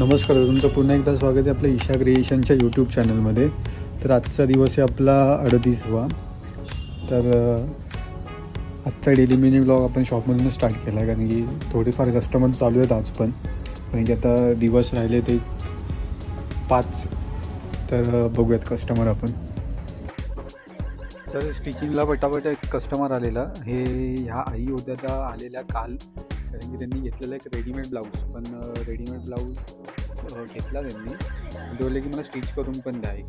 नमस्कार, तुमचं पुन्हा एकदा स्वागत आहे आपल्या ईशा क्रिएशनच्या यूट्यूब चॅनलमध्ये. तर आजचा दिवस आहे आपला 38वा. तर आजचा डेली मिनी ब्लॉग आपण शॉपमधून स्टार्ट केला आहे, कारण की थोडेफार कस्टमर चालू आहेत आज पण, कारण की आता दिवस राहिले ते 5. तर बघूयात कस्टमर आपण. तर स्टिचिंगला पटापट एक कस्टमर आलेला. हे ह्या आई होत्या त्या आलेल्या काल, कारण की त्यांनी घेतलेला एक रेडीमेड ब्लाऊज. पण रेडीमेड ब्लाऊज घेतला त्यांनी, ते बोलले की मला स्टिच करून पण द्या एक.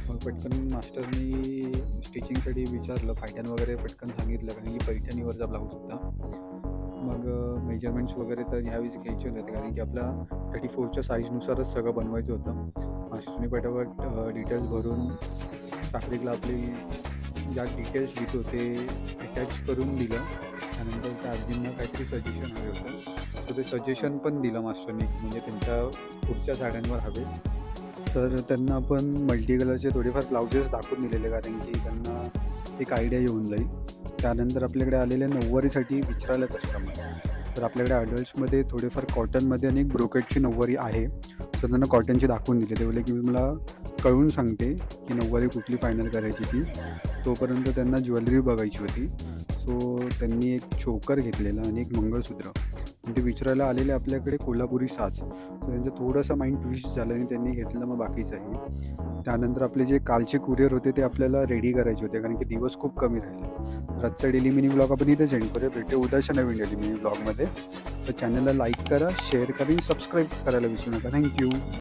मग पटकन मास्टरनी स्टिचिंगसाठी विचारलं, पैठण वगैरे पटकन सांगितलं, कारण की पैठणीवरचा ब्लाऊज होता. मग मेजरमेंट्स वगैरे तर ह्यावेळेस घ्यायचे होते, कारण की आपल्या 34च्या साईजनुसारच सगळं बनवायचं होतं. मास्टरनी पटापट डिटेल्स भरून फॅब्रिकला आपली ज्या डिटेल्स लिहितो ते अटॅच करून दिलं. त्यानंतर त्या आजींना काहीतरी सजेशन हवे होतं, तर ते सजेशन पण दिलं मास्टरनी, म्हणजे त्यांच्या पुढच्या साड्यांवर हवे. तर त्यांना आपण मल्टी कलरचे थोडेफार ब्लाउजेस दाखवून दिलेले, कारण की त्यांना एक आयडिया येऊन जाईल. त्यानंतर आपल्याकडे आलेल्या नऊवारीसाठी विचारायला कस्टमर. तर आपल्याकडे अडल्ट्समध्ये थोडेफार कॉटनमध्ये आणि एक ब्रोकेटची नऊवारी आहे. तर त्यांना कॉटनची दाखवून दिली. ते बोलले की मी मला कळून सांगते की नऊवारी कुठली फायनल करायची ती. तोपर्यंत त्यांना ज्वेलरी बघायची होती. सो त्यांनी एक चोकर घेतलेला आणि एक मंगळसूत्र. ते विचारायला आलेले आपल्याकडे कोल्हापुरी साज. सो त्यांचं थोडंसं माइंड ट्विस्ट झालं आणि त्यांनी घेतलं मग बाकीचंही. त्यानंतर आपले जे कालचे कुरिअर होते ते आपल्याला रेडी करायचे होते, कारण की दिवस खूप कमी राहिले. तर आजचा डेली मिनी ब्लॉग आपण इथे एंड करूया. भेटू उद्याच्या नवीन डेली मिनी ब्लॉगमध्ये. तर चॅनलला लाईक करा, शेअर करा आणि सबस्क्राईब करायला विसरू नका. थँक्यू.